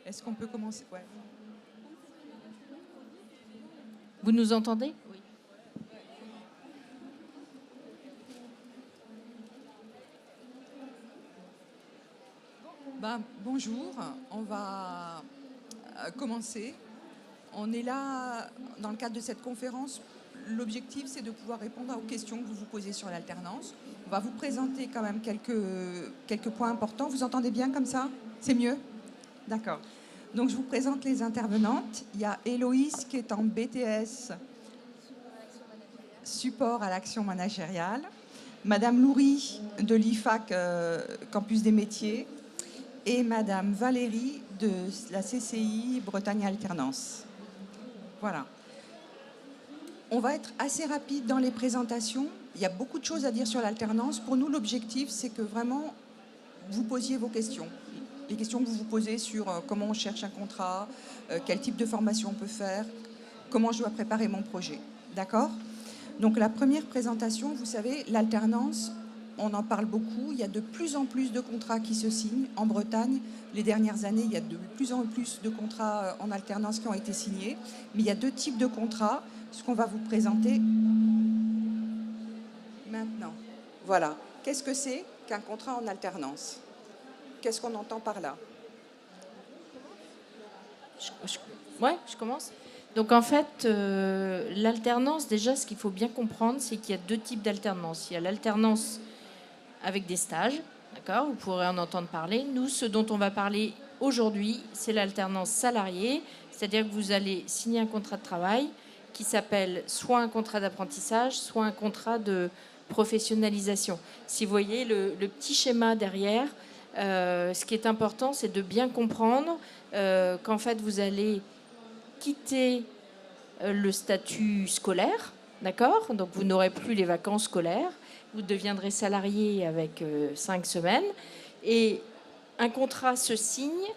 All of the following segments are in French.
Est-ce qu'on peut commencer? Ouais. Vous nous entendez? Oui. Bonjour, on va commencer. On est là dans le cadre de cette conférence. L'objectif, c'est de pouvoir répondre aux questions que vous vous posez sur l'alternance. On va vous présenter quand même quelques points importants. Vous entendez bien comme ça? C'est mieux? D'accord. Donc, je vous présente les intervenantes. Il y a Héloïse qui est en BTS support à l'action managériale. Madame Loury de l'IFAC Campus des métiers. Et Madame Valérie de la CCI Bretagne Alternance. Voilà. On va être assez rapide dans les présentations. Il y a beaucoup de choses à dire sur l'alternance. Pour nous, l'objectif, c'est que vraiment, vous posiez vos questions. Les questions que vous vous posez sur comment on cherche un contrat, quel type de formation on peut faire, comment je dois préparer mon projet. D'accord ? Donc la première présentation, vous savez, l'alternance, on en parle beaucoup. Il y a de plus en plus de contrats qui se signent en Bretagne. Les dernières années, il y a de plus en plus de contrats en alternance qui ont été signés. Mais il y a deux types de contrats, ce qu'on va vous présenter maintenant. Voilà. Qu'est-ce que c'est qu'un contrat en alternance? Qu'est-ce qu'on entend par là? Je commence. Donc en fait, l'alternance, déjà, ce qu'il faut bien comprendre, c'est qu'il y a deux types d'alternance. Il y a l'alternance avec des stages, d'accord, vous pourrez en entendre parler. Nous, ce dont on va parler aujourd'hui, c'est l'alternance salariée, c'est-à-dire que vous allez signer un contrat de travail qui s'appelle soit un contrat d'apprentissage, soit un contrat de professionnalisation. Si vous voyez le petit schéma derrière, ce qui est important, c'est de bien comprendre qu'en fait, vous allez quitter le statut scolaire, d'accord? Donc vous n'aurez plus les vacances scolaires, vous deviendrez salarié avec 5 semaines, et un contrat se signe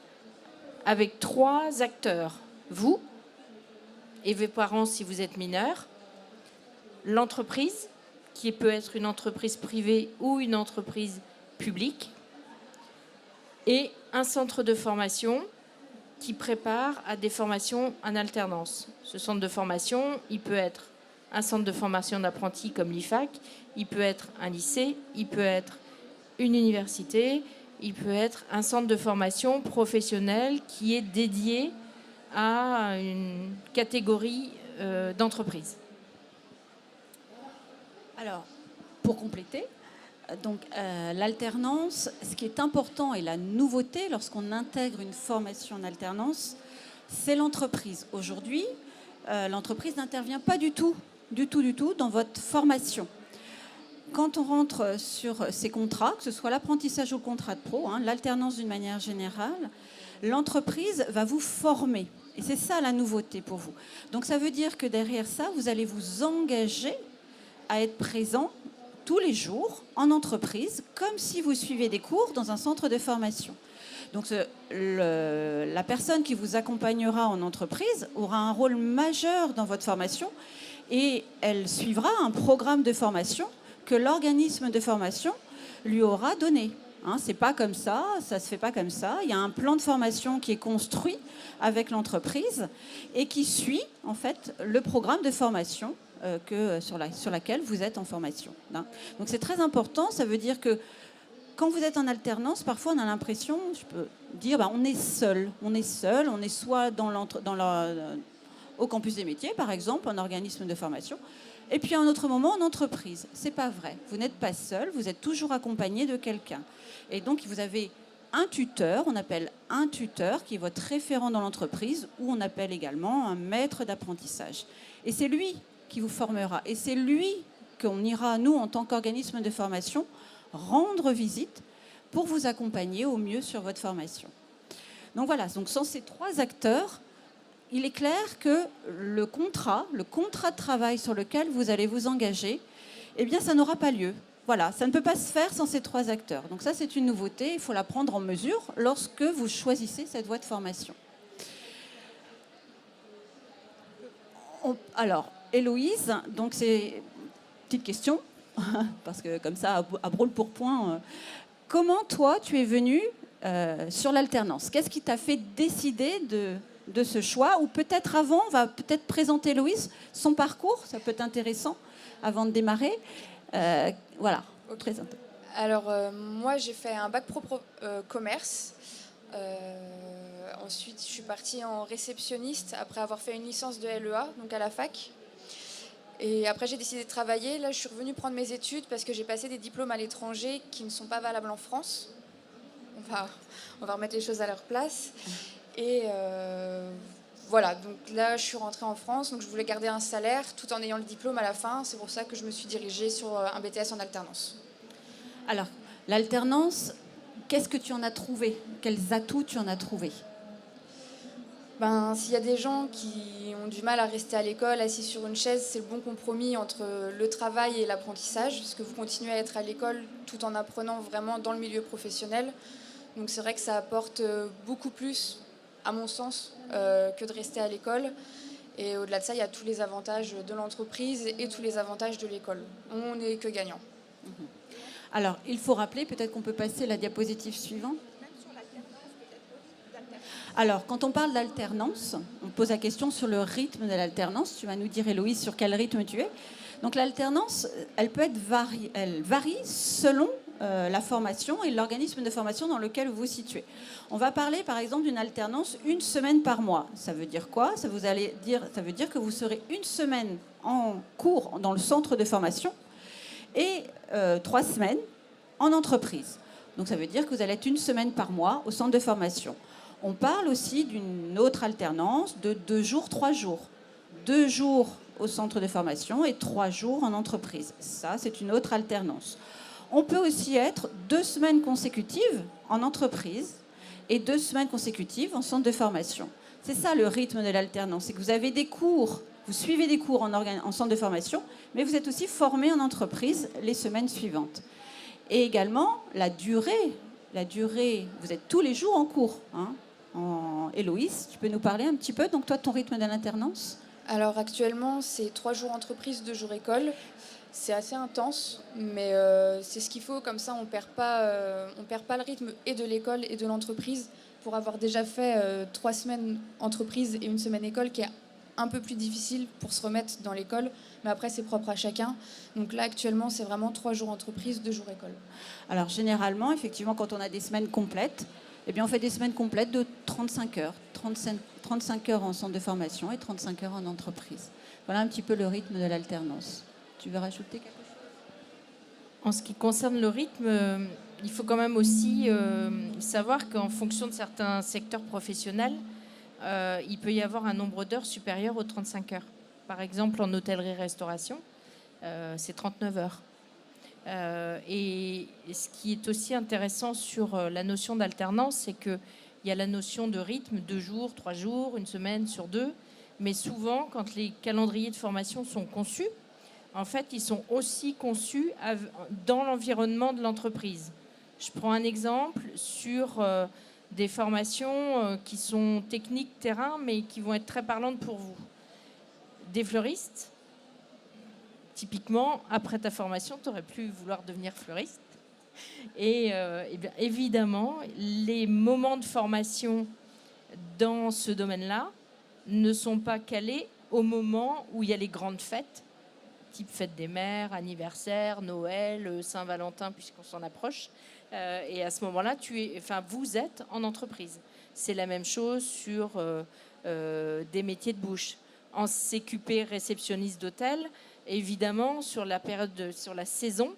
avec 3 acteurs. Vous et vos parents si vous êtes mineur, l'entreprise, qui peut être une entreprise privée ou une entreprise publique, et un centre de formation qui prépare à des formations en alternance. Ce centre de formation, il peut être un centre de formation d'apprentis comme l'IFAC, il peut être un lycée, il peut être une université, il peut être un centre de formation professionnelle qui est dédié à une catégorie d'entreprise. Alors, pour compléter, donc l'alternance, ce qui est important et la nouveauté lorsqu'on intègre une formation en alternance, c'est l'entreprise. Aujourd'hui, l'entreprise n'intervient pas du tout dans votre formation. Quand on rentre sur ces contrats, que ce soit l'apprentissage ou le contrat de pro, l'alternance d'une manière générale, l'entreprise va vous former. Et c'est ça la nouveauté pour vous. Donc ça veut dire que derrière ça, vous allez vous engager à être présent tous les jours en entreprise, comme si vous suivez des cours dans un centre de formation. Donc la personne qui vous accompagnera en entreprise aura un rôle majeur dans votre formation et elle suivra un programme de formation que l'organisme de formation lui aura donné. C'est pas comme ça se fait pas comme ça. Il y a un plan de formation qui est construit avec l'entreprise et qui suit en fait le programme de formation sur laquelle vous êtes en formation. Donc c'est très important, ça veut dire que quand vous êtes en alternance, parfois on a l'impression, je peux dire, on est seul. On est soit au campus des métiers, par exemple, un organisme de formation, et puis à un autre moment en entreprise. C'est pas vrai. Vous n'êtes pas seul, vous êtes toujours accompagné de quelqu'un. Et donc vous avez un tuteur, on appelle un tuteur, qui est votre référent dans l'entreprise, ou on appelle également un maître d'apprentissage. Et c'est lui qui vous formera. Et c'est lui qu'on ira, nous, en tant qu'organisme de formation, rendre visite pour vous accompagner au mieux sur votre formation. Donc voilà, donc sans ces 3 acteurs, il est clair que le contrat de travail sur lequel vous allez vous engager, eh bien, ça n'aura pas lieu. Voilà, ça ne peut pas se faire sans ces 3 acteurs. Donc ça, c'est une nouveauté, il faut la prendre en mesure lorsque vous choisissez cette voie de formation. Alors, Héloïse, donc c'est petite question, parce que comme ça, à brûle-pourpoint, comment toi, tu es venue sur l'alternance. Qu'est-ce qui t'a fait décider de ce choix? Ou peut-être avant, on va peut-être présenter Loïs, son parcours, ça peut être intéressant avant de démarrer. Voilà, Ok. présente. Alors, moi, j'ai fait un bac pro commerce. Ensuite, je suis partie en réceptionniste après avoir fait une licence de LEA, donc à la fac. Et après, j'ai décidé de travailler. Là, je suis revenue prendre mes études parce que j'ai passé des diplômes à l'étranger qui ne sont pas valables en France. On va remettre les choses à leur place. Et voilà, donc là, je suis rentrée en France. Donc, je voulais garder un salaire tout en ayant le diplôme à la fin. C'est pour ça que je me suis dirigée sur un BTS en alternance. Alors, l'alternance, qu'est-ce que tu en as trouvé? Quels atouts tu en as trouvé? Ben, s'il y a des gens qui ont du mal à rester à l'école, assis sur une chaise, c'est le bon compromis entre le travail et l'apprentissage, parce que vous continuez à être à l'école tout en apprenant vraiment dans le milieu professionnel. Donc c'est vrai que ça apporte beaucoup plus, à mon sens, que de rester à l'école. Et au-delà de ça, il y a tous les avantages de l'entreprise et tous les avantages de l'école. On n'est que gagnant. Alors, il faut rappeler, peut-être qu'on peut passer la diapositive suivante. Alors, quand on parle d'alternance, on pose la question sur le rythme de l'alternance. Tu vas nous dire, Héloïse, sur quel rythme tu es. Donc, l'alternance, elle peut être elle varie selon la formation et l'organisme de formation dans lequel vous vous situez. On va parler, par exemple, d'une alternance une semaine par mois. Ça veut dire quoi? Ça veut dire que vous serez une semaine en cours dans le centre de formation et 3 semaines en entreprise. Donc, ça veut dire que vous allez être une semaine par mois au centre de formation. On parle aussi d'une autre alternance de 2 jours, 3 jours. 2 jours au centre de formation et 3 jours en entreprise. Ça, c'est une autre alternance. On peut aussi être 2 semaines consécutives en entreprise et 2 semaines consécutives en centre de formation. C'est ça le rythme de l'alternance. C'est que vous avez des cours, vous suivez des cours en centre de formation, mais vous êtes aussi formé en entreprise les semaines suivantes. Et également, la durée, vous êtes tous les jours en cours, hein. Héloïse, tu peux nous parler un petit peu, donc toi, ton rythme de l'alternance? Alors actuellement, c'est 3 jours entreprise, 2 jours école. C'est assez intense, mais c'est ce qu'il faut. Comme ça, on perd pas le rythme et de l'école et de l'entreprise. Pour avoir déjà fait 3 semaines entreprise et 1 semaine école, qui est un peu plus difficile pour se remettre dans l'école. Mais après, c'est propre à chacun. Donc là, actuellement, c'est vraiment 3 jours entreprise, 2 jours école. Alors généralement, effectivement, quand on a des semaines complètes, eh bien, on fait des semaines complètes de 35 heures. 35 heures en centre de formation et 35 heures en entreprise. Voilà un petit peu le rythme de l'alternance. Tu veux rajouter quelque chose? En ce qui concerne le rythme, il faut quand même aussi savoir qu'en fonction de certains secteurs professionnels, il peut y avoir un nombre d'heures supérieur aux 35 heures. Par exemple, en hôtellerie-restauration, c'est 39 heures. Et ce qui est aussi intéressant sur la notion d'alternance, c'est qu'il y a la notion de rythme, 2 jours, 3 jours, 1 semaine sur 2. Mais souvent, quand les calendriers de formation sont conçus, en fait, ils sont aussi conçus dans l'environnement de l'entreprise. Je prends un exemple sur des formations qui sont techniques terrain, mais qui vont être très parlantes pour vous. Des fleuristes, typiquement, après ta formation, tu aurais pu vouloir devenir fleuriste. Et bien, évidemment, les moments de formation dans ce domaine-là ne sont pas calés au moment où il y a les grandes fêtes, type fête des mères, anniversaire, Noël, Saint-Valentin, puisqu'on s'en approche. Et à ce moment-là, vous êtes en entreprise. C'est la même chose sur des métiers de bouche. En CQP, réceptionniste d'hôtel, évidemment, sur la saison,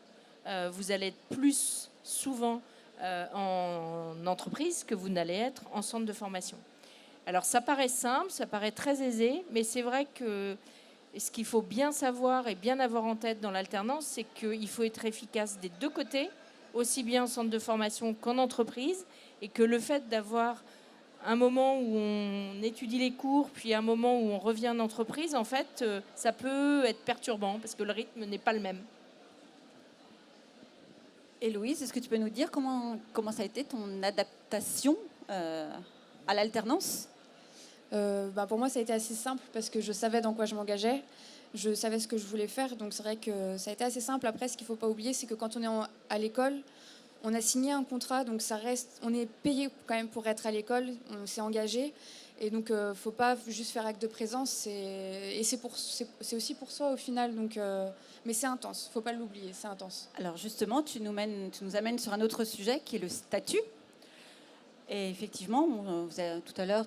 vous allez être plus souvent en entreprise que vous n'allez être en centre de formation. Alors, ça paraît simple, ça paraît très aisé, mais c'est vrai que ce qu'il faut bien savoir et bien avoir en tête dans l'alternance, c'est qu'il faut être efficace des 2 côtés, aussi bien en centre de formation qu'en entreprise, et que le fait d'avoir un moment où on étudie les cours, puis un moment où on revient en entreprise, en fait, ça peut être perturbant parce que le rythme n'est pas le même. Héloïse, est-ce que tu peux nous dire comment ça a été ton adaptation à l'alternance? Pour moi, ça a été assez simple parce que je savais dans quoi je m'engageais. Je savais ce que je voulais faire. Donc, c'est vrai que ça a été assez simple. Après, ce qu'il ne faut pas oublier, c'est que quand on est à l'école, On a signé un contrat, donc ça reste, on est payé quand même pour être à l'école, on s'est engagé. Et donc, faut pas juste faire acte de présence. Et c'est aussi pour soi au final. Donc, mais c'est intense, faut pas l'oublier, c'est intense. Alors justement, tu nous amènes sur un autre sujet qui est le statut. Et effectivement, tout à l'heure,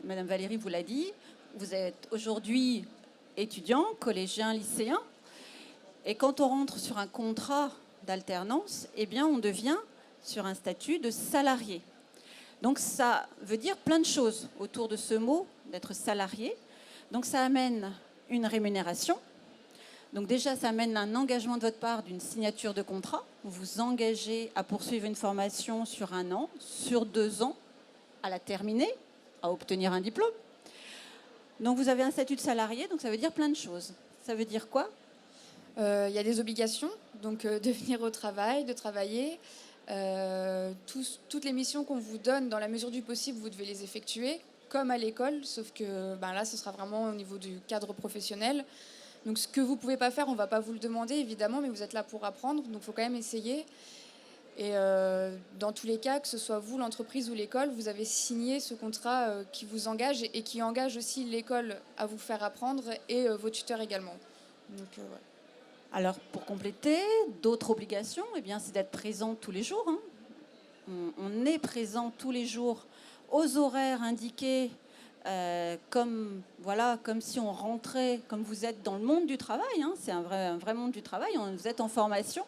Madame Valérie vous l'a dit, vous êtes aujourd'hui étudiant, collégien, lycéen. Et quand on rentre sur un contrat d'alternance, eh bien, on devient sur un statut de salarié. Donc ça veut dire plein de choses autour de ce mot d'être salarié. Donc ça amène une rémunération. Donc déjà, ça amène un engagement de votre part d'une signature de contrat. Vous vous engagez à poursuivre une formation sur 1 an, sur 2 ans, à la terminer, à obtenir un diplôme. Donc vous avez un statut de salarié, donc ça veut dire plein de choses. Ça veut dire quoi ? Il y a des obligations, donc de venir au travail, de travailler. Toutes les missions qu'on vous donne, dans la mesure du possible, vous devez les effectuer, comme à l'école, sauf que là, ce sera vraiment au niveau du cadre professionnel. Donc ce que vous ne pouvez pas faire, on ne va pas vous le demander, évidemment, mais vous êtes là pour apprendre, donc il faut quand même essayer. Et dans tous les cas, que ce soit vous, l'entreprise ou l'école, vous avez signé ce contrat qui vous engage et qui engage aussi l'école à vous faire apprendre et vos tuteurs également. Donc, ouais. Alors, pour compléter, d'autres obligations, eh bien, c'est d'être présent tous les jours. On est présent tous les jours aux horaires indiqués, comme si on rentrait, comme vous êtes dans le monde du travail. C'est un vrai monde du travail. Vous êtes en formation.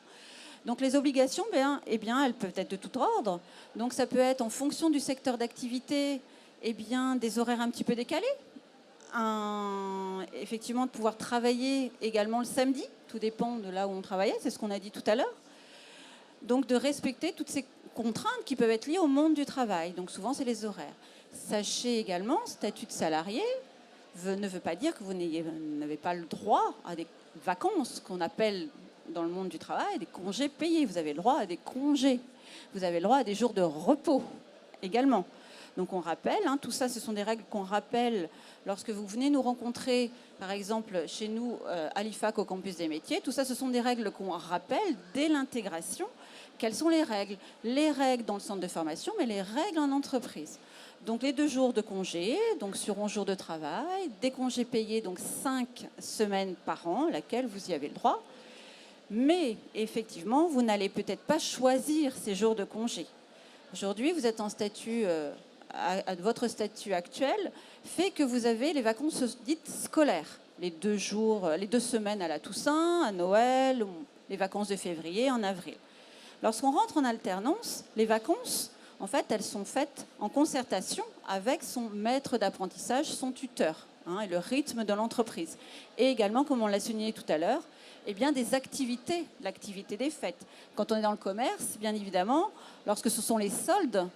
Donc, les obligations, elles peuvent être de tout ordre. Donc, ça peut être en fonction du secteur d'activité, des horaires un petit peu décalés. Effectivement, de pouvoir travailler également le samedi. Tout dépend de là où on travaillait, c'est ce qu'on a dit tout à l'heure. Donc de respecter toutes ces contraintes qui peuvent être liées au monde du travail. Donc souvent, c'est les horaires. Sachez également, statut de salarié ne veut pas dire que vous n'avez pas le droit à des vacances qu'on appelle dans le monde du travail des congés payés. Vous avez le droit à des congés. Vous avez le droit à des jours de repos également. Donc on rappelle, tout ça, ce sont des règles qu'on rappelle lorsque vous venez nous rencontrer, par exemple, chez nous, à l'IFAC, au campus des métiers. Tout ça, ce sont des règles qu'on rappelle dès l'intégration. Quelles sont les règles ? Les règles dans le centre de formation, mais les règles en entreprise. Donc les 2 jours de congé, donc sur 11 jours de travail, des congés payés, donc 5 semaines par an, laquelle vous y avez le droit. Mais effectivement, vous n'allez peut-être pas choisir ces jours de congé. Aujourd'hui, vous êtes en statut... votre statut actuel fait que vous avez les vacances dites scolaires, les 2 semaines à la Toussaint, à Noël, les vacances de février, en avril. Lorsqu'on rentre en alternance, les vacances, en fait, elles sont faites en concertation avec son maître d'apprentissage, son tuteur, et le rythme de l'entreprise. Et également, comme on l'a souligné tout à l'heure, des activités, l'activité des fêtes. Quand on est dans le commerce, bien évidemment, lorsque ce sont les soldes,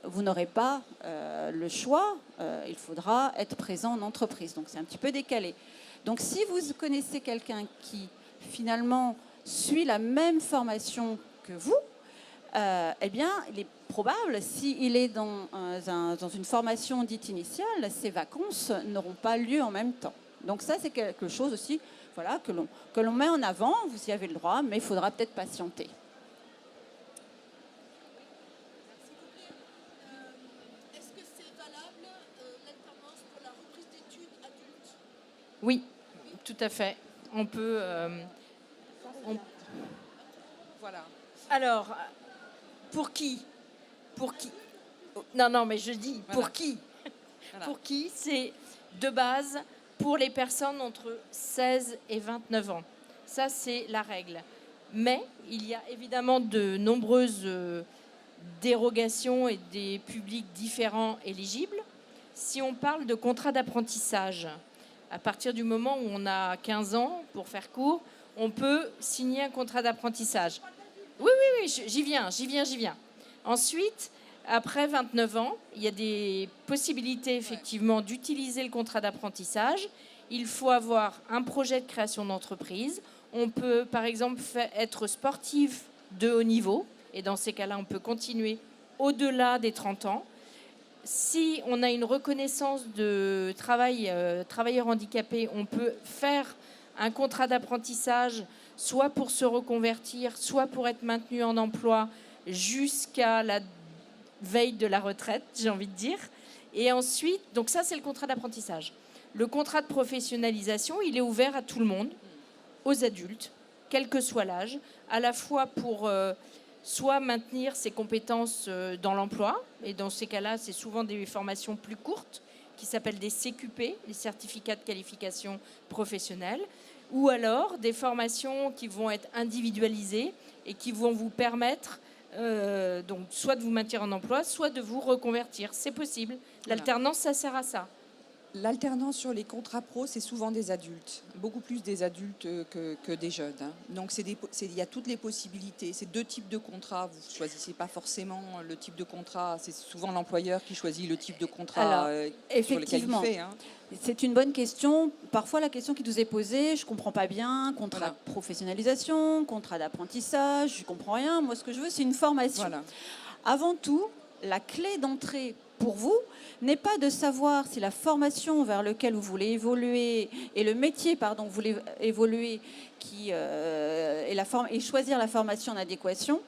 vous n'aurez pas le choix, il faudra être présent en entreprise. Donc c'est un petit peu décalé. Donc si vous connaissez quelqu'un qui finalement suit la même formation que vous, il est probable, s'il est dans une formation dite initiale, ces vacances n'auront pas lieu en même temps. Donc ça, c'est quelque chose aussi que l'on met en avant. Vous y avez le droit, mais il faudra peut-être patienter. Oui, tout à fait. On peut... Voilà. Alors, pour qui Non, mais je dis, Voilà. pour qui Voilà. Pour qui c'est de base pour les personnes entre 16 et 29 ans. Ça, c'est la règle. Mais il y a évidemment de nombreuses dérogations et des publics différents éligibles. Si on parle de contrat d'apprentissage, à partir du moment où on a 15 ans, pour faire court, on peut signer un contrat d'apprentissage. Oui, j'y viens. Ensuite, après 29 ans, il y a des possibilités effectivement d'utiliser le contrat d'apprentissage. Il faut avoir un projet de création d'entreprise. On peut, par exemple, être sportif de haut niveau. Et dans ces cas-là, on peut continuer au-delà des 30 ans. Si on a une reconnaissance de travailleur handicapé, on peut faire un contrat d'apprentissage soit pour se reconvertir, soit pour être maintenu en emploi jusqu'à la veille de la retraite, j'ai envie de dire. Et ensuite, donc ça, c'est le contrat d'apprentissage. Le contrat de professionnalisation, il est ouvert à tout le monde, aux adultes, quel que soit l'âge, à la fois pour soit maintenir ses compétences dans l'emploi, et dans ces cas-là, c'est souvent des formations plus courtes, qui s'appellent des CQP, les certificats de qualification professionnelle, ou alors des formations qui vont être individualisées et qui vont vous permettre donc soit de vous maintenir en emploi, soit de vous reconvertir. C'est possible. L'alternance, ça sert à ça. L'alternance sur les contrats pro, c'est souvent des adultes, beaucoup plus des adultes que des jeunes. Hein. Donc il y a toutes les possibilités. C'est 2 types de contrats. Vous ne choisissez pas forcément le type de contrat. C'est souvent l'employeur qui choisit le type de contrat sur lequel il fait. Hein. C'est une bonne question. Parfois, la question qui nous est posée, je ne comprends pas bien. Contrat de professionnalisation, contrat d'apprentissage, je ne comprends rien. Moi, ce que je veux, c'est une formation. Voilà. Avant tout, la clé d'entrée pour vous n'est pas de savoir si la formation vers laquelle vous voulez évoluer et le métier que vous voulez évoluer et choisir la formation en adéquation.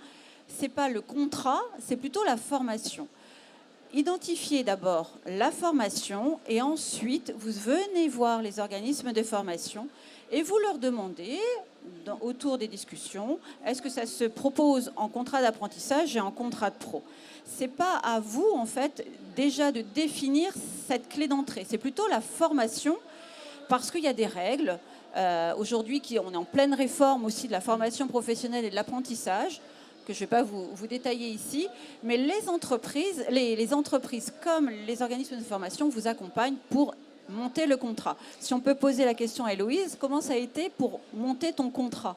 C'est pas le contrat, c'est plutôt la formation. Identifiez d'abord la formation et ensuite vous venez voir les organismes de formation et vous leur demandez autour des discussions, est-ce que ça se propose en contrat d'apprentissage et en contrat de pro? C'est pas à vous, en fait, déjà de définir cette clé d'entrée. C'est plutôt la formation, parce qu'il y a des règles. Aujourd'hui, on est en pleine réforme aussi de la formation professionnelle et de l'apprentissage, que je ne vais pas vous détailler ici. Mais les entreprises comme les organismes de formation vous accompagnent pour monter le contrat. Si on peut poser la question à Héloïse, comment ça a été pour monter ton contrat ?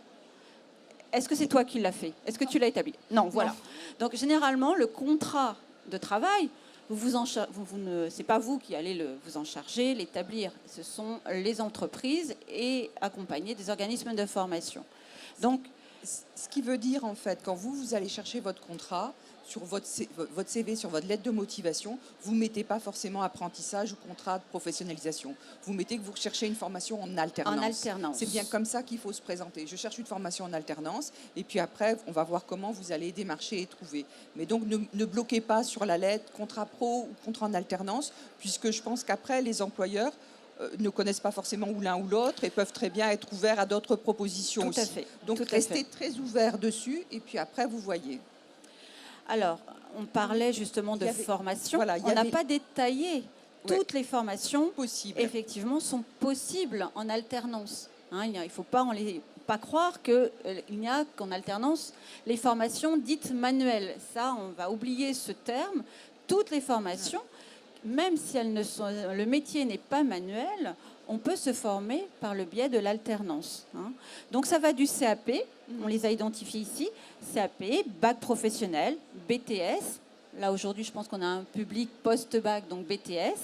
Est-ce que c'est toi qui l'as fait? Est-ce que tu l'as établi? Non, voilà. Non. Donc, généralement, le contrat de travail, c'est pas vous qui allez vous en charger, l'établir. Ce sont les entreprises et accompagnées des organismes de formation. Donc, ce qui veut dire, en fait, quand vous allez chercher votre contrat, sur votre CV, sur votre lettre de motivation, vous ne mettez pas forcément apprentissage ou contrat de professionnalisation. Vous mettez que vous recherchez une formation en alternance. En alternance. C'est bien comme ça qu'il faut se présenter. Je cherche une formation en alternance et puis après, on va voir comment vous allez démarcher et trouver. Mais donc, ne bloquez pas sur la lettre contrat pro ou contrat en alternance, puisque je pense qu'après, les employeurs ne connaissent pas forcément ou l'un ou l'autre et peuvent très bien être ouverts à d'autres propositions aussi. Tout à fait. Donc, restez très ouverts dessus et puis après, vous voyez. Alors, on parlait justement de formation. Voilà, on n'a pas détaillé toutes les formations possibles. Effectivement, sont possibles en alternance. Hein, il ne faut pas croire qu'il n'y a qu'en alternance les formations dites manuelles. Ça, on va oublier ce terme. Toutes les formations, même si le métier n'est pas manuel, on peut se former par le biais de l'alternance. Hein. Donc ça va du CAP, on les a identifiés ici, CAP, bac professionnel, BTS. Là aujourd'hui, je pense qu'on a un public post-bac, donc BTS,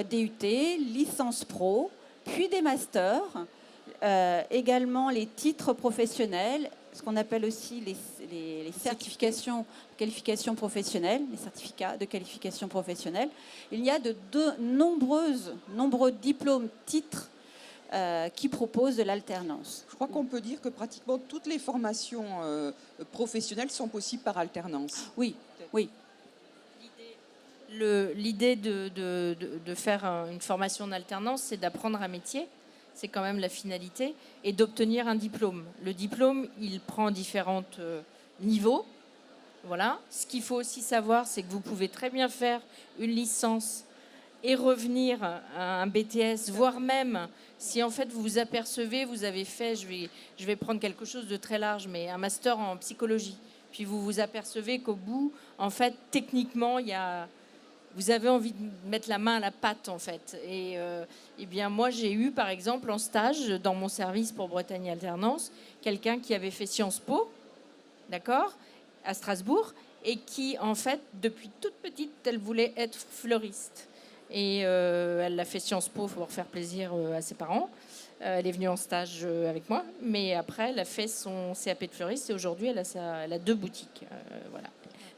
DUT, licence pro, puis des masters, également les titres professionnels, ce qu'on appelle aussi les certifications de qualification professionnelle, les certificats de qualification professionnelle. Il y a de nombreux diplômes, titres qui proposent de l'alternance. Je crois qu'on peut dire que pratiquement toutes les formations professionnelles sont possibles par alternance. Oui, oui. L'idée de faire une formation en alternance, c'est d'apprendre un métier. C'est quand même la finalité, et d'obtenir un diplôme. Le diplôme, il prend différents niveaux. Voilà. Ce qu'il faut aussi savoir, c'est que vous pouvez très bien faire une licence et revenir à un BTS, voire même si en fait vous vous apercevez, vous avez fait, je vais prendre quelque chose de très large, mais un master en psychologie. Puis vous vous apercevez qu'au bout, en fait, techniquement, vous avez envie de mettre la main à la pâte, en fait. Et bien, moi, j'ai eu, par exemple, en stage, dans mon service pour Bretagne Alternance, quelqu'un qui avait fait Sciences Po, d'accord, à Strasbourg, et qui, en fait, depuis toute petite, elle voulait être fleuriste. Et elle a fait Sciences Po pour faire plaisir à ses parents. Elle est venue en stage avec moi, mais après, elle a fait son CAP de fleuriste, et aujourd'hui, elle a 2 boutiques. Voilà.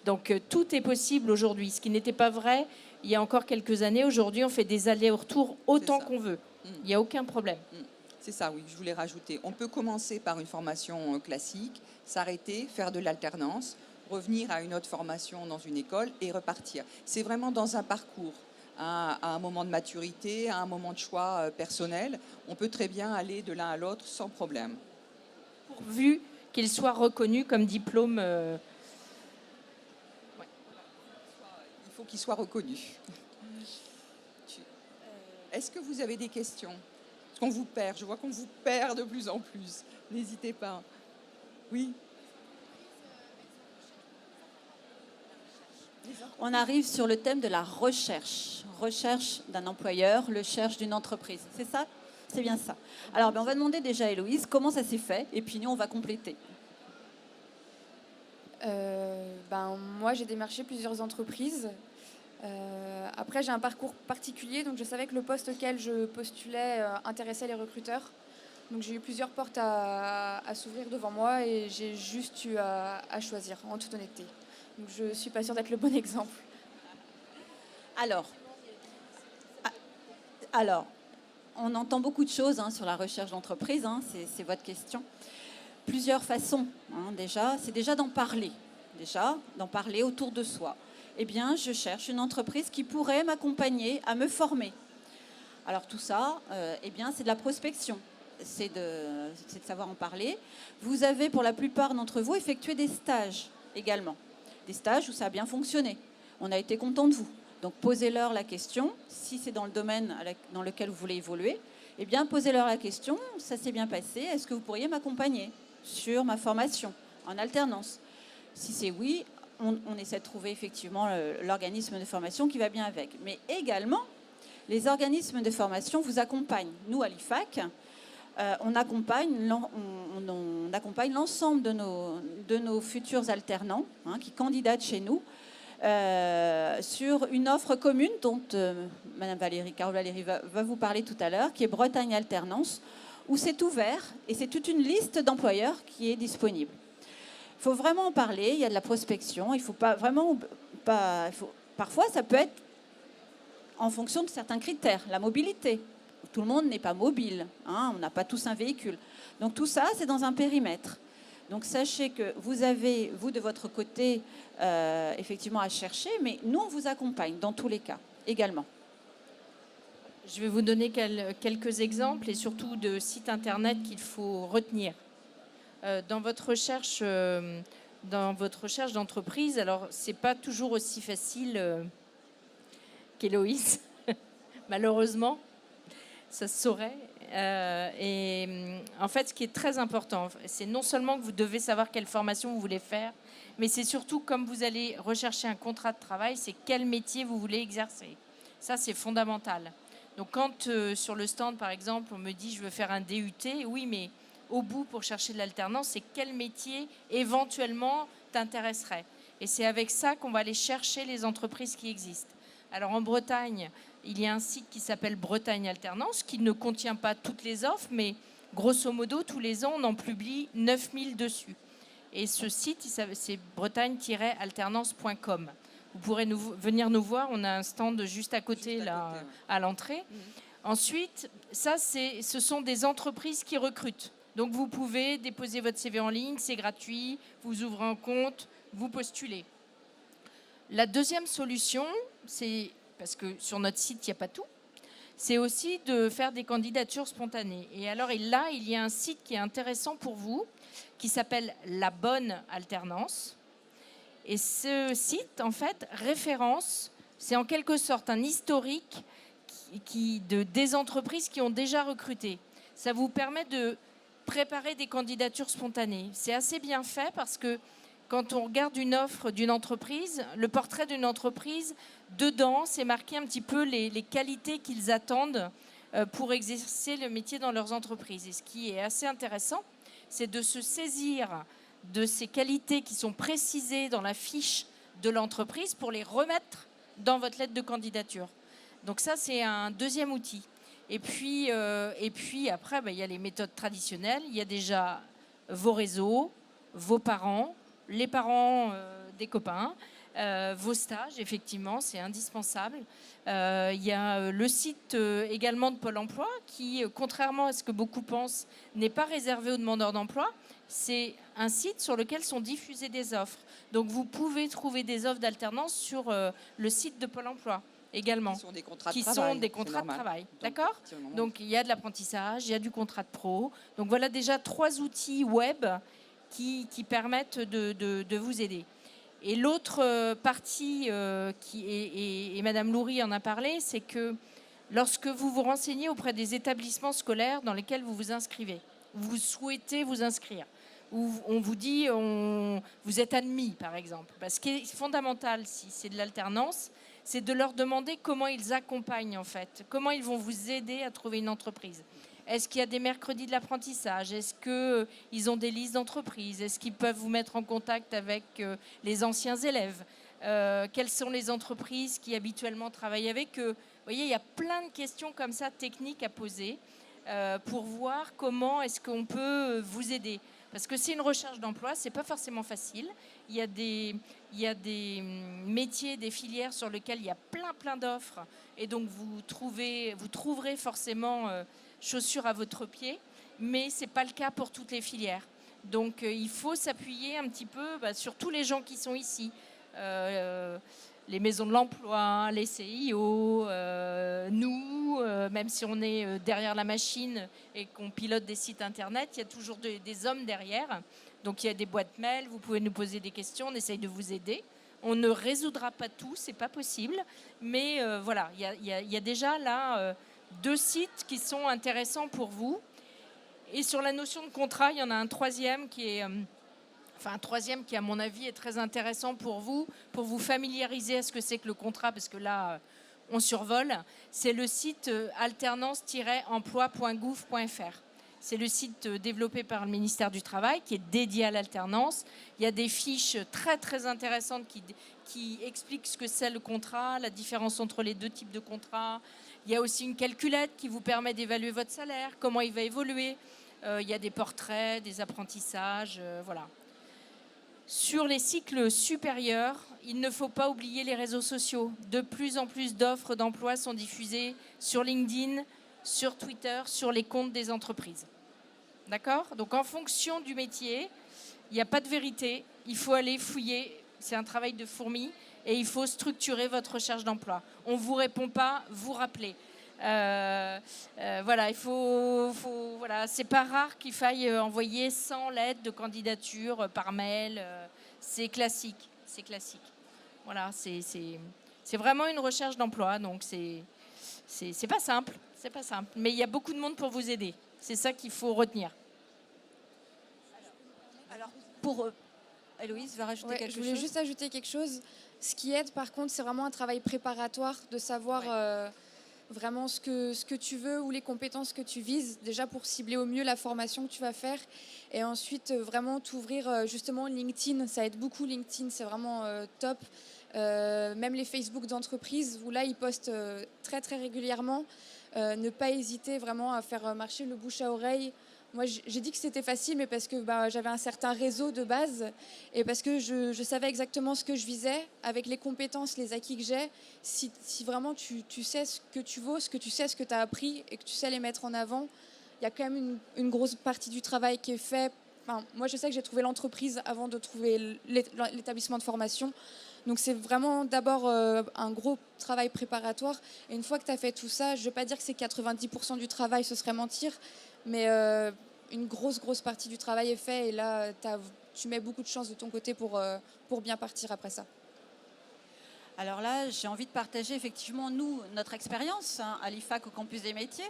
Donc tout est possible aujourd'hui, ce qui n'était pas vrai il y a encore quelques années. Aujourd'hui, on fait des allers-retours autant qu'on veut. Il n'y a aucun problème. C'est ça, oui, je voulais rajouter. On peut commencer par une formation classique, s'arrêter, faire de l'alternance, revenir à une autre formation dans une école et repartir. C'est vraiment dans un parcours, à un moment de maturité, à un moment de choix personnel. On peut très bien aller de l'un à l'autre sans problème. Pourvu qu'il soit reconnu comme diplôme. Il faut qu'il soit reconnu. Est-ce que vous avez des questions ? Parce qu'on vous perd, je vois qu'on vous perd de plus en plus. N'hésitez pas. Oui. On arrive sur le thème de la recherche. Recherche d'un employeur, recherche d'une entreprise. C'est ça ? C'est bien ça. Alors, on va demander déjà à Héloïse comment ça s'est fait, et puis nous, on va compléter. Moi, j'ai démarché plusieurs entreprises. Après, j'ai un parcours particulier, donc je savais que le poste auquel je postulais intéressait les recruteurs. Donc j'ai eu plusieurs portes à s'ouvrir devant moi et j'ai juste eu à choisir, en toute honnêteté. Donc je ne suis pas sûre d'être le bon exemple. Alors, on entend beaucoup de choses sur la recherche d'entreprise, c'est votre question. Plusieurs façons, déjà. C'est déjà d'en parler autour de soi. Eh bien, je cherche une entreprise qui pourrait m'accompagner à me former. Alors tout ça, c'est de la prospection, c'est de savoir en parler. Vous avez, pour la plupart d'entre vous, effectué des stages également. Des stages où ça a bien fonctionné. On a été content de vous. Donc posez-leur la question, si c'est dans le domaine dans lequel vous voulez évoluer, eh bien posez-leur la question, ça s'est bien passé, est-ce que vous pourriez m'accompagner sur ma formation en alternance ? Si c'est oui, on essaie de trouver effectivement l'organisme de formation qui va bien avec. Mais également, les organismes de formation vous accompagnent. Nous, à l'IFAC, on accompagne l'ensemble de nos futurs alternants qui candidatent chez nous sur une offre commune dont Madame Carole Valérie va vous parler tout à l'heure, qui est Bretagne Alternance, où c'est ouvert et c'est toute une liste d'employeurs qui est disponible. Il faut vraiment en parler, il y a de la prospection, parfois ça peut être en fonction de certains critères, la mobilité. Tout le monde n'est pas mobile, on n'a pas tous un véhicule. Donc tout ça, c'est dans un périmètre. Donc sachez que vous avez, vous de votre côté, effectivement à chercher, mais nous, on vous accompagne dans tous les cas, également. Je vais vous donner quelques exemples et surtout de sites internet qu'il faut retenir. Dans votre recherche d'entreprise, alors c'est pas toujours aussi facile qu'Héloïse, malheureusement, ça se saurait. En fait, ce qui est très important, c'est non seulement que vous devez savoir quelle formation vous voulez faire, mais c'est surtout, comme vous allez rechercher un contrat de travail, c'est quel métier vous voulez exercer. Ça, c'est fondamental. Donc quand sur le stand, par exemple, on me dit je veux faire un DUT, oui, mais au bout, pour chercher de l'alternance, c'est quel métier éventuellement t'intéresserait. Et c'est avec ça qu'on va aller chercher les entreprises qui existent. Alors en Bretagne, il y a un site qui s'appelle Bretagne Alternance, qui ne contient pas toutes les offres, mais grosso modo, tous les ans, on en publie 9000 dessus. Et ce site, c'est bretagne-alternance.com. Vous pourrez venir nous voir, on a un stand juste à côté, là, à l'entrée. Ensuite, ce sont des entreprises qui recrutent. Donc vous pouvez déposer votre CV en ligne, c'est gratuit, vous ouvrez un compte, vous postulez. La deuxième solution, c'est, parce que sur notre site, il n'y a pas tout, c'est aussi de faire des candidatures spontanées. Et alors là, il y a un site qui est intéressant pour vous, qui s'appelle La Bonne Alternance. Et ce site, en fait, référence, c'est en quelque sorte un historique des entreprises qui ont déjà recruté. Ça vous permet de préparer des candidatures spontanées. C'est assez bien fait parce que quand on regarde une offre d'une entreprise, le portrait d'une entreprise, dedans, c'est marqué un petit peu les qualités qu'ils attendent pour exercer le métier dans leurs entreprises. Et ce qui est assez intéressant, c'est de se saisir de ces qualités qui sont précisées dans la fiche de l'entreprise pour les remettre dans votre lettre de candidature. Donc ça, c'est un deuxième outil. Et puis après, il y a les méthodes traditionnelles. Il y a déjà vos réseaux, vos parents, les parents des copains, vos stages, effectivement, c'est indispensable. Il y a le site également de Pôle emploi qui, contrairement à ce que beaucoup pensent, n'est pas réservé aux demandeurs d'emploi. C'est un site sur lequel sont diffusées des offres. Donc vous pouvez trouver des offres d'alternance sur le site de Pôle emploi également. Qui sont des contrats de qui travail. sont des contrats de travail. D'accord ? Effectivement. Donc il y a de l'apprentissage, il y a du contrat de pro. Donc voilà déjà 3 outils web qui permettent de vous aider. Et l'autre partie, et Madame Loury en a parlé, c'est que lorsque vous vous renseignez auprès des établissements scolaires dans lesquels vous vous inscrivez, vous souhaitez vous inscrire, où on vous dit vous êtes admis, par exemple. Parce que ce qui est fondamental, si c'est de l'alternance, c'est de leur demander comment ils accompagnent, en fait, comment ils vont vous aider à trouver une entreprise. Est-ce qu'il y a des mercredis de l'apprentissage? Est-ce qu'ils ont des listes d'entreprises? Est-ce qu'ils peuvent vous mettre en contact avec les anciens élèves? Quelles sont les entreprises qui habituellement travaillent avec eux? Vous voyez, il y a plein de questions comme ça, techniques à poser, pour voir comment est-ce qu'on peut vous aider. Parce que c'est une recherche d'emploi, c'est pas forcément facile. Il y a des métiers, des filières sur lesquelles il y a plein d'offres. Et donc, vous trouverez forcément chaussures à votre pied. Mais ce n'est pas le cas pour toutes les filières. Donc, il faut s'appuyer un petit peu sur tous les gens qui sont ici. Les maisons de l'emploi, les CIO, nous, même si on est derrière la machine et qu'on pilote des sites internet, il y a toujours des hommes derrière. Donc il y a des boîtes mail, vous pouvez nous poser des questions, on essaye de vous aider. On ne résoudra pas tout, c'est pas possible. Mais voilà, il y a déjà là 2 sites qui sont intéressants pour vous. Et sur la notion de contrat, il y en a un troisième qui, à mon avis, est très intéressant pour vous familiariser à ce que c'est que le contrat, parce que là, on survole. C'est le site alternance-emploi.gouv.fr. C'est le site développé par le ministère du Travail qui est dédié à l'alternance. Il y a des fiches très, très intéressantes qui expliquent ce que c'est le contrat, la différence entre les 2 types de contrats. Il y a aussi une calculette qui vous permet d'évaluer votre salaire, comment il va évoluer. Il y a des portraits, des apprentissages, voilà. Sur les cycles supérieurs, il ne faut pas oublier les réseaux sociaux. De plus en plus d'offres d'emploi sont diffusées sur LinkedIn, sur Twitter, sur les comptes des entreprises. D'accord ? Donc en fonction du métier, il n'y a pas de vérité. Il faut aller fouiller. C'est un travail de fourmi. Et il faut structurer votre recherche d'emploi. On ne vous répond pas, vous rappelez. Voilà, voilà, c'est pas rare qu'il faille envoyer 100 lettres de candidature par mail. C'est classique. Voilà, c'est vraiment une recherche d'emploi. Donc c'est pas simple. C'est pas simple, mais il y a beaucoup de monde pour vous aider. C'est ça qu'il faut retenir. Alors, pour Héloïse va rajouter quelque chose. Je voulais juste ajouter quelque chose. Ce qui aide, par contre, c'est vraiment un travail préparatoire de savoir vraiment ce que tu veux ou les compétences que tu vises, déjà pour cibler au mieux la formation que tu vas faire. Et ensuite, vraiment t'ouvrir justement LinkedIn. Ça aide beaucoup, LinkedIn, c'est vraiment top. Même les Facebook d'entreprise, où là, ils postent très, très régulièrement. Ne pas hésiter vraiment à faire marcher le bouche à oreille. Moi, j'ai dit que c'était facile, mais parce que j'avais un certain réseau de base et parce que je savais exactement ce que je visais avec les compétences, les acquis que j'ai. Si vraiment tu sais ce que tu vaux, ce que tu sais, ce que tu as appris et que tu sais les mettre en avant, il y a quand même une grosse partie du travail qui est fait. Enfin, moi, je sais que j'ai trouvé l'entreprise avant de trouver l'établissement de formation. Donc c'est vraiment d'abord un gros travail préparatoire. Et une fois que tu as fait tout ça, je ne vais pas dire que c'est 90% du travail, ce serait mentir, mais une grosse partie du travail est fait. Et là, tu mets beaucoup de chance de ton côté pour bien partir après ça. Alors là, j'ai envie de partager effectivement, nous, notre expérience à l'IFAC au campus des métiers.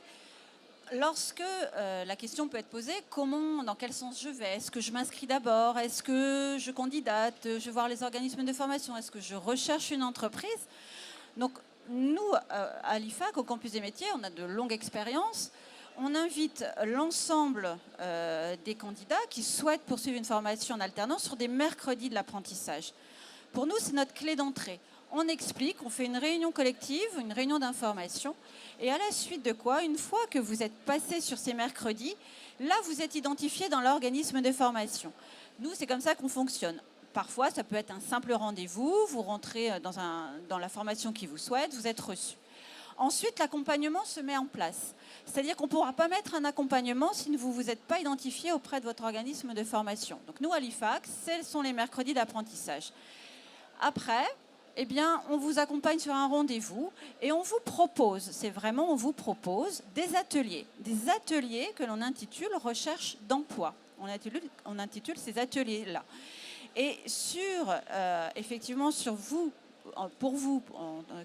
Lorsque la question peut être posée, dans quel sens je vais? Est-ce que je m'inscris d'abord? Est-ce que je candidate? Je vais voir les organismes de formation? Est-ce que je recherche une entreprise? Donc nous, à l'IFAC, au campus des métiers, on a de longues expériences. On invite l'ensemble des candidats qui souhaitent poursuivre une formation en alternance sur des mercredis de l'apprentissage. Pour nous, c'est notre clé d'entrée. On explique, on fait une réunion collective, une réunion d'information. Et à la suite de quoi, une fois que vous êtes passé sur ces mercredis, là, vous êtes identifié dans l'organisme de formation. Nous, c'est comme ça qu'on fonctionne. parfois, ça peut être un simple rendez-vous, vous rentrez dans la formation qui vous souhaite, vous êtes reçu. Ensuite, l'accompagnement se met en place. C'est-à-dire qu'on ne pourra pas mettre un accompagnement si vous ne vous êtes pas identifié auprès de votre organisme de formation. Donc nous, à l'IFAC, ce sont les mercredis d'apprentissage. Après, eh bien, on vous accompagne sur un rendez-vous et on vous propose, on vous propose des ateliers que l'on intitule recherche d'emploi. On intitule ces ateliers-là. Et effectivement, pour vous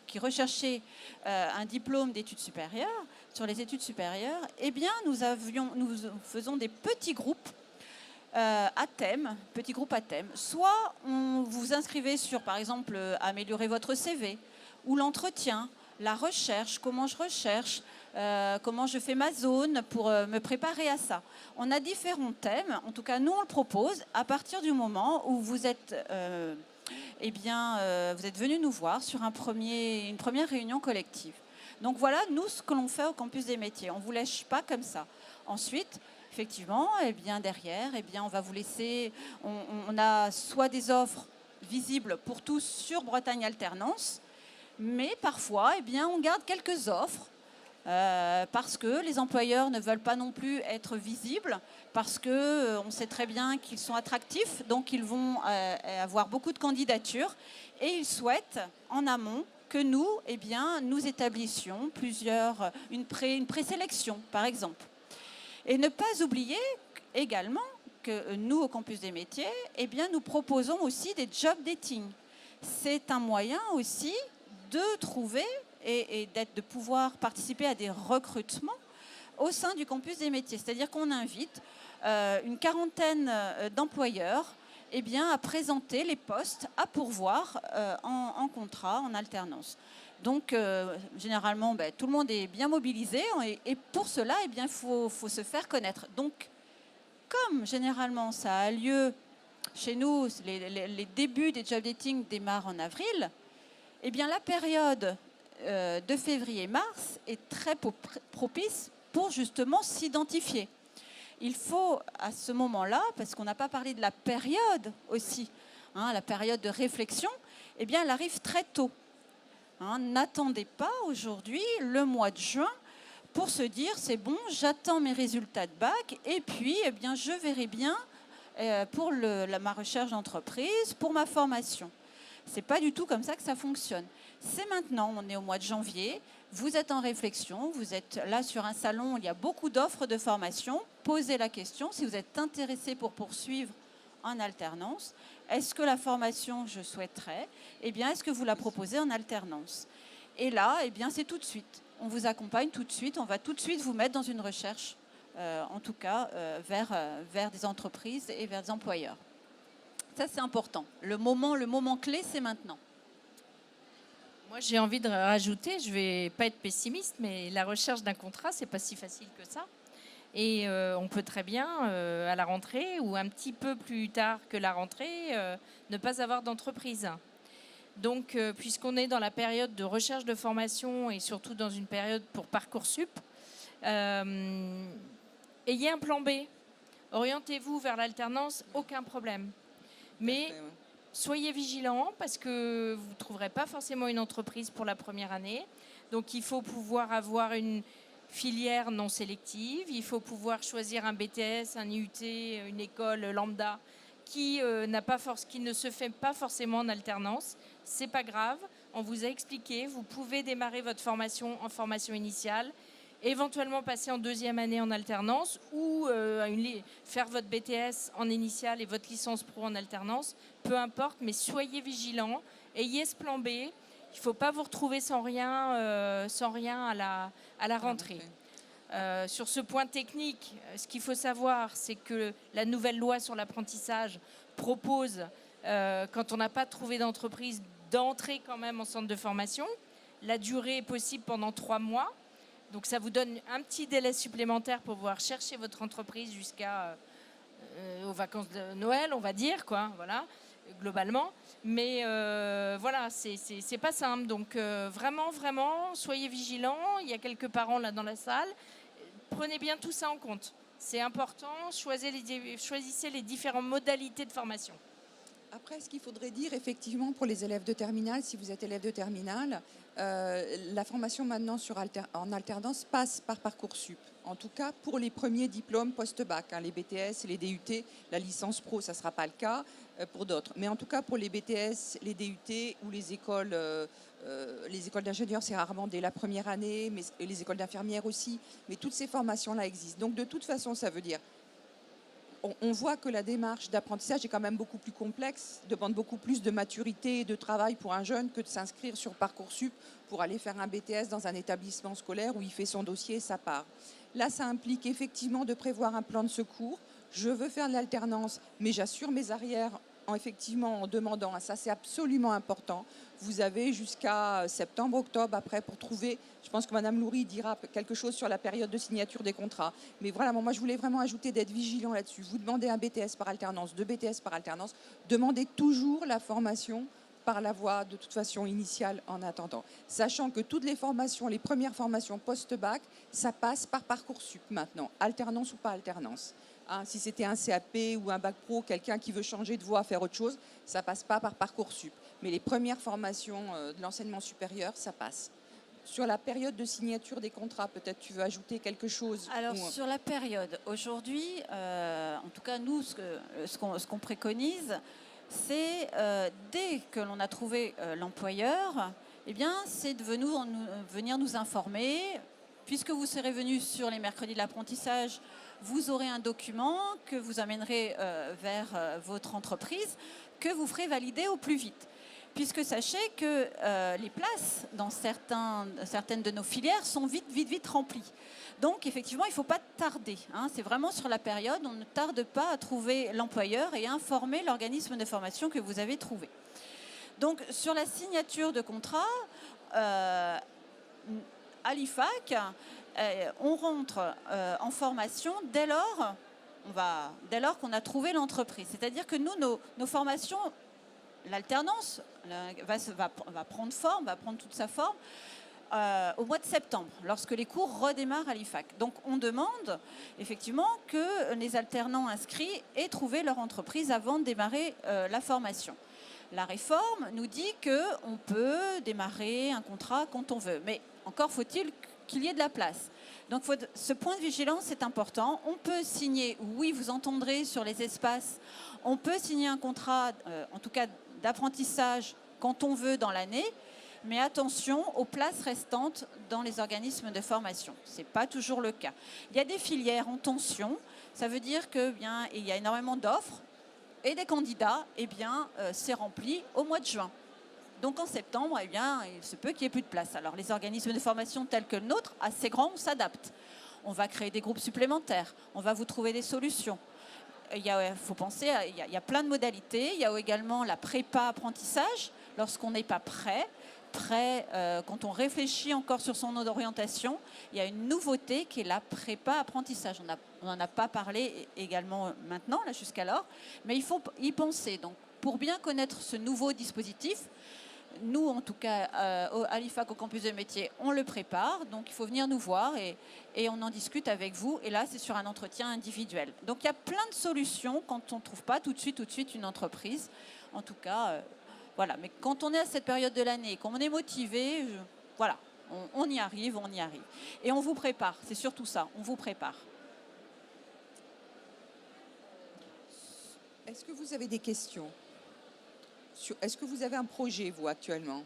qui recherchez un diplôme d'études supérieures, sur les études supérieures, eh bien, nous faisons des petits groupes à thème, Soit on vous inscrivez sur, par exemple, améliorer votre CV, ou l'entretien, la recherche, comment je recherche, comment je fais ma zone pour me préparer à ça. On a différents thèmes, en tout cas nous on le propose à partir du moment où vous êtes venus nous voir sur une première réunion collective. Donc voilà, nous, ce que l'on fait au Campus des Métiers. On ne vous lâche pas comme ça. Ensuite, effectivement, derrière, on va vous laisser... On a soit des offres visibles pour tous sur Bretagne Alternance, mais parfois, on garde quelques offres parce que les employeurs ne veulent pas non plus être visibles, parce qu'on sait très bien qu'ils sont attractifs, donc ils vont avoir beaucoup de candidatures et ils souhaitent en amont que nous, nous établissions une présélection, par exemple. Et ne pas oublier également que nous, au Campus des Métiers, nous proposons aussi des job dating. C'est un moyen aussi de trouver et de pouvoir participer à des recrutements au sein du Campus des Métiers. C'est-à-dire qu'on invite une quarantaine d'employeurs à présenter les postes à pourvoir en contrat, en alternance. Donc, généralement, tout le monde est bien mobilisé et pour cela, il faut se faire connaître. Donc, comme généralement ça a lieu chez nous, les débuts des job dating démarrent en avril, la période de février-mars est très propice pour justement s'identifier. Il faut à ce moment-là, parce qu'on n'a pas parlé de la période aussi, la période de réflexion, elle arrive très tôt. N'attendez pas aujourd'hui le mois de juin pour se dire c'est bon, j'attends mes résultats de bac et puis je verrai bien pour ma recherche d'entreprise, pour ma formation. C'est pas du tout comme ça que ça fonctionne. C'est maintenant, on est au mois de janvier, vous êtes en réflexion, vous êtes là sur un salon, il y a beaucoup d'offres de formation. Posez la question si vous êtes intéressé pour poursuivre en alternance. Est-ce que la formation, je souhaiterais, est-ce que vous la proposez en alternance? Et là, c'est tout de suite. On vous accompagne tout de suite, on va tout de suite vous mettre dans une recherche, en tout cas, vers des entreprises et vers des employeurs. Ça, c'est important. Le moment clé, c'est maintenant. Moi, j'ai envie de rajouter, je ne vais pas être pessimiste, mais la recherche d'un contrat, ce n'est pas si facile que ça. Et on peut très bien, à la rentrée ou un petit peu plus tard que la rentrée, ne pas avoir d'entreprise. Donc, puisqu'on est dans la période de recherche de formation et surtout dans une période pour Parcoursup, ayez un plan B. Orientez-vous vers l'alternance, aucun problème. Mais soyez vigilants parce que vous ne trouverez pas forcément une entreprise pour la première année. Donc, il faut pouvoir avoir une filière non sélective. Il faut pouvoir choisir un BTS, un IUT, une école lambda qui ne se fait pas forcément en alternance. C'est pas grave. On vous a expliqué. Vous pouvez démarrer votre formation en formation initiale, éventuellement passer en deuxième année en alternance ou faire votre BTS en initiale et votre licence pro en alternance. Peu importe, mais soyez vigilants. Ayez ce plan B. Il ne faut pas vous retrouver sans rien à la rentrée. Sur ce point technique, ce qu'il faut savoir, c'est que la nouvelle loi sur l'apprentissage propose, quand on n'a pas trouvé d'entreprise, d'entrer quand même en centre de formation. La durée est possible pendant 3 mois. Donc ça vous donne un petit délai supplémentaire pour pouvoir chercher votre entreprise jusqu'à aux vacances de Noël, on va dire, quoi, voilà, globalement. Mais voilà, c'est pas simple. Donc vraiment, soyez vigilants. Il y a quelques parents là dans la salle. Prenez bien tout ça en compte. C'est important. Choisissez les différentes modalités de formation. Après, ce qu'il faudrait dire, effectivement, pour les élèves de terminale, si vous êtes élève de terminale, la formation maintenant en alternance passe par Parcoursup. En tout cas, pour les premiers diplômes post-bac, les BTS et les DUT, la licence pro, ça ne sera pas le cas pour d'autres. Mais en tout cas, pour les BTS, les DUT ou les écoles d'ingénieurs, c'est rarement dès la première année, mais et les écoles d'infirmières aussi. Mais toutes ces formations-là existent. Donc, de toute façon, ça veut dire on voit que la démarche d'apprentissage est quand même beaucoup plus complexe, demande beaucoup plus de maturité et de travail pour un jeune que de s'inscrire sur Parcoursup pour aller faire un BTS dans un établissement scolaire où il fait son dossier et ça part. Là, ça implique effectivement de prévoir un plan de secours. Je veux faire de l'alternance, mais j'assure mes arrières en demandant, ça c'est absolument important. Vous avez jusqu'à septembre, octobre après pour trouver, je pense que Madame Loury dira quelque chose sur la période de signature des contrats. Mais voilà, moi je voulais vraiment ajouter d'être vigilant là-dessus. Vous demandez un BTS par alternance, 2 BTS par alternance, demandez toujours la formation par la voie de toute façon initiale en attendant. Sachant que toutes les formations, les premières formations post-bac, ça passe par Parcoursup maintenant, alternance ou pas alternance. Si c'était un CAP ou un bac pro, quelqu'un qui veut changer de voie, faire autre chose, ça passe pas par Parcoursup. Mais les premières formations de l'enseignement supérieur, ça passe. Sur la période de signature des contrats, peut-être tu veux ajouter quelque chose? Alors, sur la période, aujourd'hui, en tout cas, nous, ce qu'on préconise, c'est dès que l'on a trouvé l'employeur, eh bien, c'est de venir nous informer. Puisque vous serez venu sur les mercredis de l'apprentissage, vous aurez un document que vous amènerez vers votre entreprise, que vous ferez valider au plus vite. Puisque sachez que les places dans certaines de nos filières sont vite remplies. Donc effectivement, il ne faut pas tarder. C'est vraiment sur la période, on ne tarde pas à trouver l'employeur et à informer l'organisme de formation que vous avez trouvé. Donc sur la signature de contrat, à l'IFAC, on rentre en formation dès lors qu'on a trouvé l'entreprise. C'est-à-dire que nous, nos formations, l'alternance va prendre forme, va prendre toute sa forme au mois de septembre, lorsque les cours redémarrent à l'IFAC. Donc on demande effectivement que les alternants inscrits aient trouvé leur entreprise avant de démarrer la formation. La réforme nous dit qu'on peut démarrer un contrat quand on veut, mais encore faut-il qu'il y ait de la place. Donc ce point de vigilance est important. On peut signer, oui, vous entendrez sur les espaces, on peut signer un contrat, en tout cas d'apprentissage, quand on veut dans l'année, mais attention aux places restantes dans les organismes de formation. Ce n'est pas toujours le cas. Il y a des filières en tension, ça veut dire qu'il y a énormément d'offres, et des candidats, c'est rempli au mois de juin. Donc en septembre, il se peut qu'il n'y ait plus de place. Alors les organismes de formation tels que le nôtre, assez grands, on s'adapte. On va créer des groupes supplémentaires, on va vous trouver des solutions. Il faut penser, il y a plein de modalités. Il y a également la prépa apprentissage, lorsqu'on n'est pas prêt, quand on réfléchit encore sur son orientation, il y a une nouveauté qui est la prépa apprentissage. On n'en a pas parlé également maintenant, là jusqu'alors, mais il faut y penser. Donc, pour bien connaître ce nouveau dispositif, nous, en tout cas, à l'IFAC, au campus de métier, on le prépare. Donc, il faut venir nous voir et on en discute avec vous. Et là, c'est sur un entretien individuel. Donc, il y a plein de solutions quand on ne trouve pas tout de suite une entreprise. En tout cas... Voilà, mais quand on est à cette période de l'année, quand on est motivé, on y arrive. Et on vous prépare, c'est surtout ça, on vous prépare. Est-ce que vous avez des questions? Est-ce que vous avez un projet, vous, actuellement?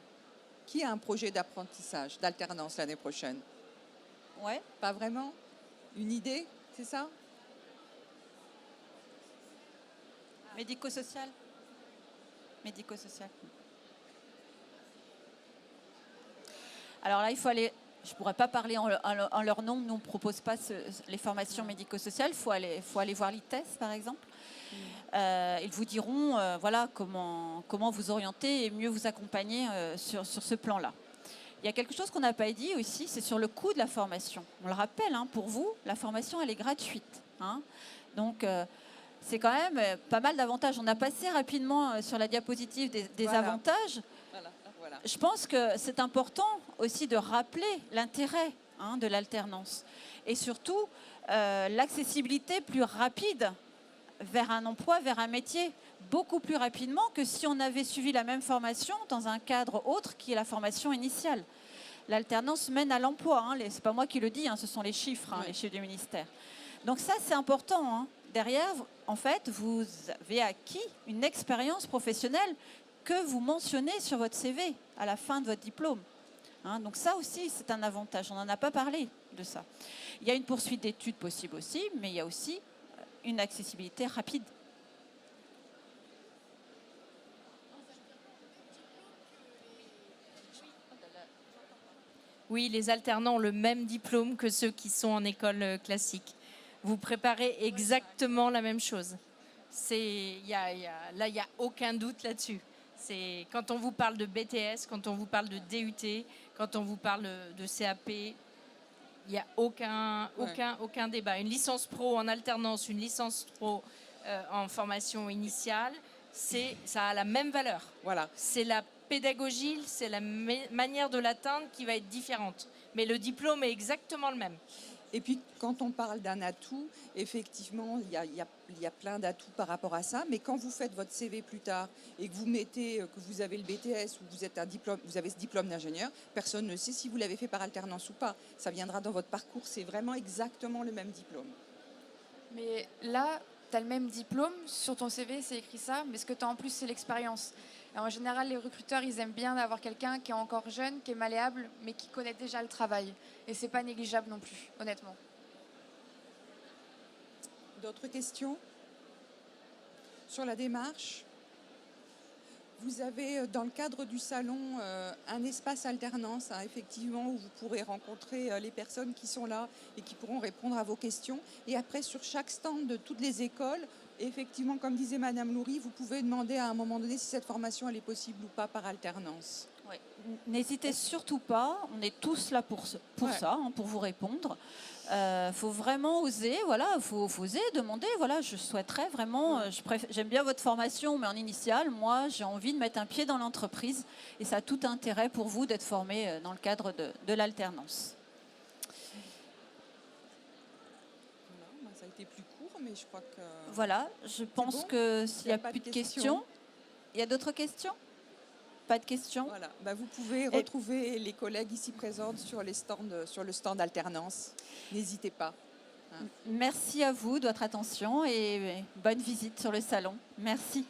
Qui a un projet d'apprentissage, d'alternance l'année prochaine? Ouais. Pas vraiment? Une idée, c'est ça? Médico-social. Alors là, il faut aller... Je ne pourrais pas parler en leur nom. Nous, on ne propose pas les formations médico-sociales. Il faut aller voir l'ITES, par exemple. Ils vous diront comment vous orienter et mieux vous accompagner sur ce plan-là. Il y a quelque chose qu'on n'a pas dit aussi, c'est sur le coût de la formation. On le rappelle, pour vous, la formation, elle est gratuite. Donc... c'est quand même pas mal d'avantages. On a passé rapidement sur la diapositive des avantages. Voilà. Je pense que c'est important aussi de rappeler l'intérêt de l'alternance. Et surtout, l'accessibilité plus rapide vers un emploi, vers un métier, beaucoup plus rapidement que si on avait suivi la même formation dans un cadre autre qui est la formation initiale. L'alternance mène à l'emploi, hein. C'est pas moi qui le dis, hein, ce sont les chiffres, les chiffres du ministère. Donc ça, c'est important, hein. Derrière, en fait, vous avez acquis une expérience professionnelle que vous mentionnez sur votre CV à la fin de votre diplôme. Hein, donc ça aussi, c'est un avantage. On n'en a pas parlé de ça. Il y a une poursuite d'études possible aussi, mais il y a aussi une accessibilité rapide. Oui, les alternants ont le même diplôme que ceux qui sont en école classique. Vous préparez exactement la même chose. Là, il n'y a aucun doute là-dessus. Quand on vous parle de BTS, quand on vous parle de DUT, quand on vous parle de CAP, il n'y a aucun débat. Une licence pro en alternance, une licence pro en formation initiale, ça a la même valeur. Voilà. C'est la pédagogie, c'est la manière de l'atteindre qui va être différente. Mais le diplôme est exactement le même. Et puis, quand on parle d'un atout, effectivement, il y a plein d'atouts par rapport à ça. Mais quand vous faites votre CV plus tard et que vous mettez que vous avez le BTS ou vous avez ce diplôme d'ingénieur, personne ne sait si vous l'avez fait par alternance ou pas. Ça viendra dans votre parcours. C'est vraiment exactement le même diplôme. Mais là, tu as le même diplôme, sur ton CV, c'est écrit ça, mais ce que tu as en plus, c'est l'expérience. Et en général, les recruteurs, ils aiment bien avoir quelqu'un qui est encore jeune, qui est malléable, mais qui connaît déjà le travail. Et c'est pas négligeable non plus, honnêtement. D'autres questions sur la démarche? Vous avez, dans le cadre du salon, un espace alternance, hein, effectivement, où vous pourrez rencontrer les personnes qui sont là et qui pourront répondre à vos questions. Et après, sur chaque stand de toutes les écoles, effectivement, comme disait Madame Loury, vous pouvez demander à un moment donné si cette formation elle est possible ou pas par alternance. Oui. N'hésitez surtout pas, on est tous là pour ça, hein, pour vous répondre. Faut vraiment oser, voilà, faut oser demander, voilà, je souhaiterais vraiment, j'aime bien votre formation, mais en initiale, moi, j'ai envie de mettre un pied dans l'entreprise et ça a tout intérêt pour vous d'être formé dans le cadre de l'alternance. Voilà, ça a été plus court, mais je crois que... Voilà, je pense bon que s'il n'y a pas plus de de questions. questions, il y a d'autres questions? Pas de questions? Voilà, vous pouvez retrouver les collègues ici présentes sur le stand alternance. N'hésitez pas. Merci à vous de votre attention et bonne visite sur le salon. Merci.